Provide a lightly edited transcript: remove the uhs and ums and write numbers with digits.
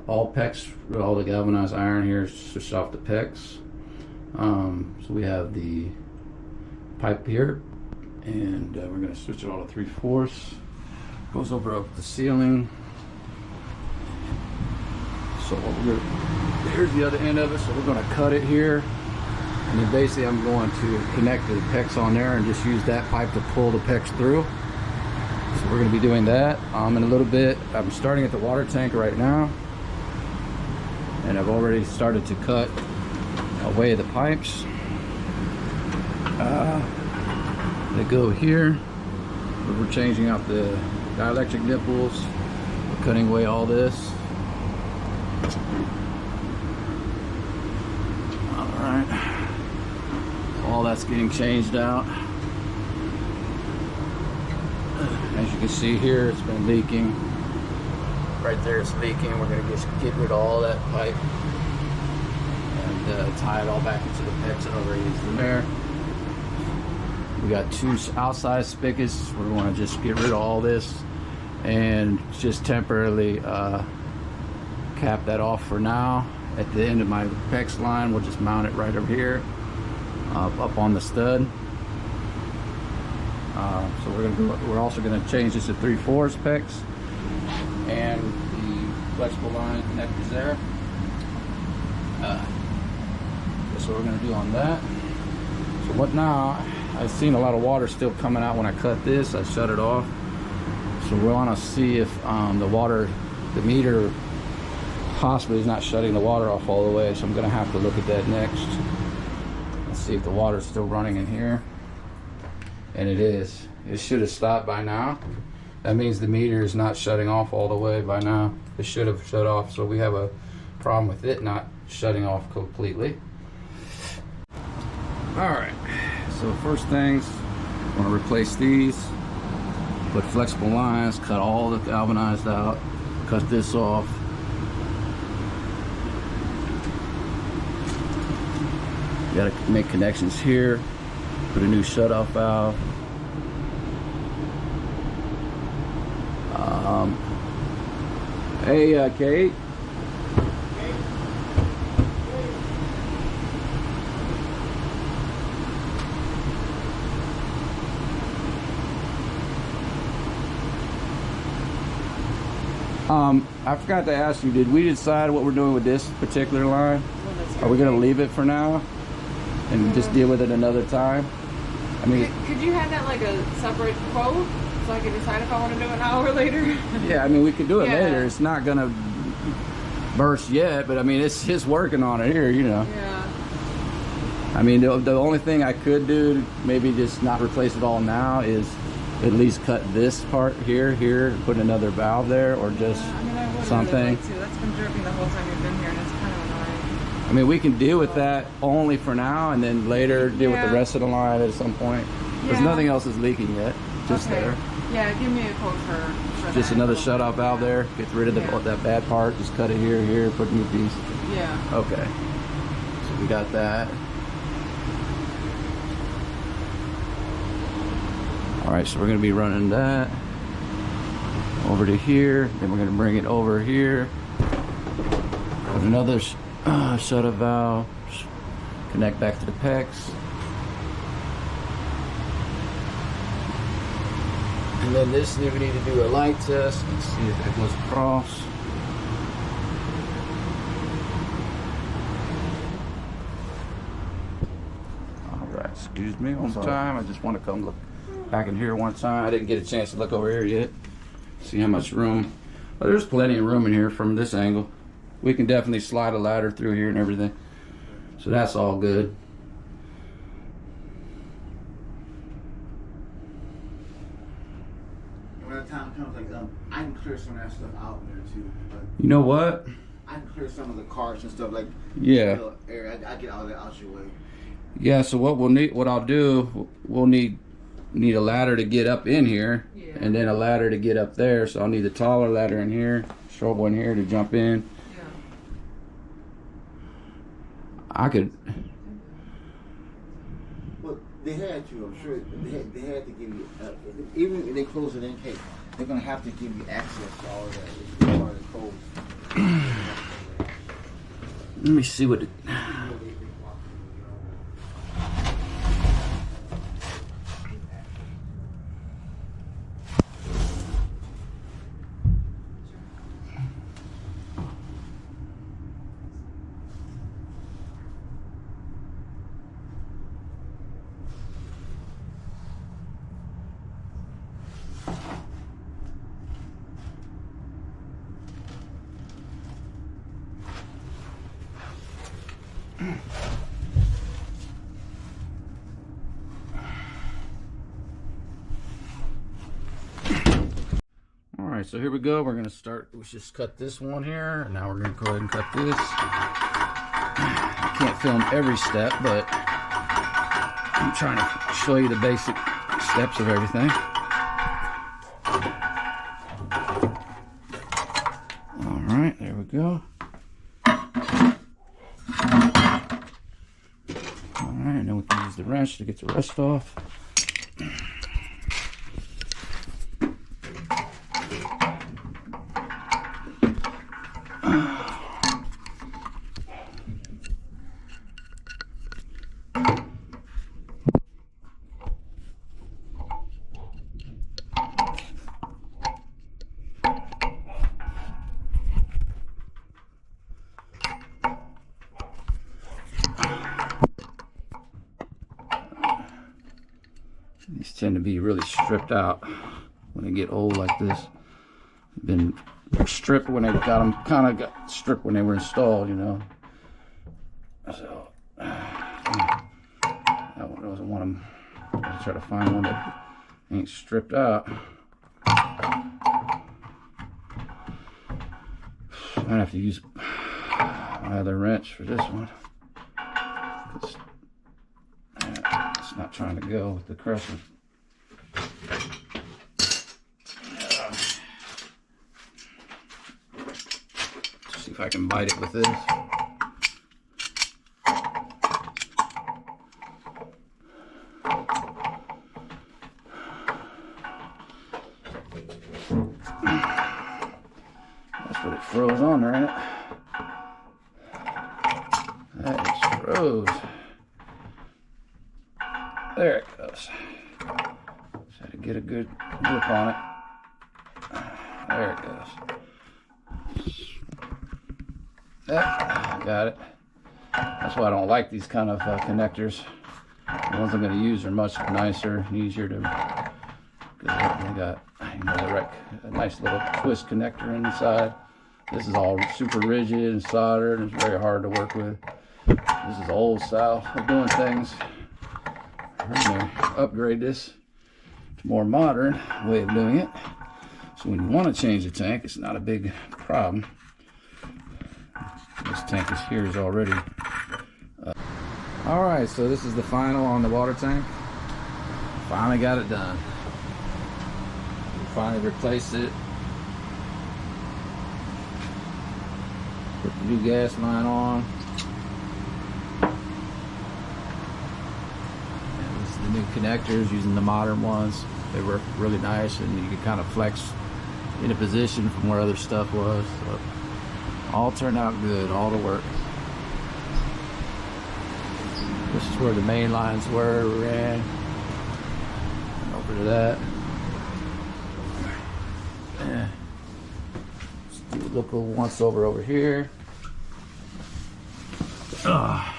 all PEX, all the galvanized iron here is switched off to PEX. So we have the pipe here, and we're going to switch it all to 3/4. Goes over up the ceiling. So here's the other end of it. So we're going to cut it here, and then basically I'm going to connect the PEX on there and just use that pipe to pull the PEX through. So we're going to be doing that in a little bit. I'm starting at the water tank right now, and I've already started to cut away the pipes. They go here. We're changing out the dielectric nipples. We're cutting away all this. All right. All that's getting changed out. As you can see here, it's been leaking. Right there, it's leaking. We're gonna just get rid of all that pipe and tie it all back into the PEX that already is in there. We got 2 outside spigots. We're going to just get rid of all this and just temporarily cap that off for now. At the end of my PEX line, we'll just mount it right over here, up on the stud. So we're also going to change this to 3/4 PEX, and the flexible line connectors there. That's what we're going to do on that. So what now? I've seen a lot of water still coming out when I cut this. I shut it off. So we want to see if the meter possibly is not shutting the water off all the way. So I'm going to have to look at that next. Let's see if the water is still running in here. And it is. It should have stopped by now. That means the meter is not shutting off all the way by now. It should have shut off. So we have a problem with it not shutting off completely. All right. So first things, I want to replace these, put flexible lines, cut all the galvanized out, cut this off. Got to make connections here, put a new shut-off valve. Hey, Kate. I forgot to ask you, did we decide what we're doing with this particular line? Are we going to leave it for now and just deal with it another time? I mean, could you have that like a separate quote so I can decide if I want to do it now or later? Yeah, I mean, we could do it later. It's not going to burst yet, but I mean, it's working on it here, you know. Yeah. I mean, the only thing I could do, maybe just not replace it all now, is at least cut this part here, put another valve there, or just something. Really like to. That's been dripping the whole time you've been here, and it's kind of annoying. I mean, we can deal with that only for now, and then later deal with the rest of the line at some point. Because nothing else is leaking yet, just there. Yeah, give me a quote for just another shut-off valve there. Get rid of that bad part. Just cut it here, put a new piece. Yeah. Okay. So we got that. All right, so we're going to be running that over to here. Then we're going to bring it over here. Put another shut-off valve. Connect back to the PEX. And then this, we need to do a light test. Let's see if that goes across. All right, excuse me one time. I just want to come look back in here one time. I didn't get a chance to look over here yet. See how much room. Well, there's plenty of room in here from this angle. We can definitely slide a ladder through here and everything. So that's all good. When the time comes, like I can clear some of that stuff out there too. But you know what? I can clear some of the carts and stuff like. Yeah. Area. I get all that out your way. Yeah. So what we'll need, what I'll do, we'll need a ladder to get up in here, and then a ladder to get up there. So I'll need a taller ladder in here, short one here to jump in. Yeah. I could. Well, they had to. I'm sure they had to give you. Even if they close it in case, they're gonna have to give you access to all of that. It's part of the code. Let me see what it. Alright, so here we go. We're going to start. We just cut this one here. And now we're going to go ahead and cut this. I can't film every step, but I'm trying to show you the basic steps of everything. Alright, there we go. Alright, now we can use the wrench to get the rust off. These tend to be really stripped out when they get old like this. Been stripped when they got them, kind of got stripped when they were installed, you know. So that one wasn't one of them. I try to find one that ain't stripped out. Might have to use my other wrench for this one. It's not trying to go with the crescent. See if I can bite it with this. That's what it froze on there, ain't it? That is froze. There it goes. Just had to get a good grip on it. There it goes. Yep, got it. That's why I don't like these kind of connectors. The ones I'm going to use are much nicer and easier to, because they got, you know, a nice little twist connector inside. This is all super rigid and soldered, and it's very hard to work with. This is the old style of doing things. We're going to upgrade this to more modern way of doing it. So when you want to change the tank, it's not a big problem. This tank is already. All right, so this is the final on the water tank. Finally got it done. Finally replaced it. Put the new gas line on. The new connectors, using the modern ones, they work really nice, and you can kind of flex in a position from where other stuff was. So all turned out good, all to work. This is where the main lines were, we ran over to that. Yeah. Let's do a look once over here. Ugh.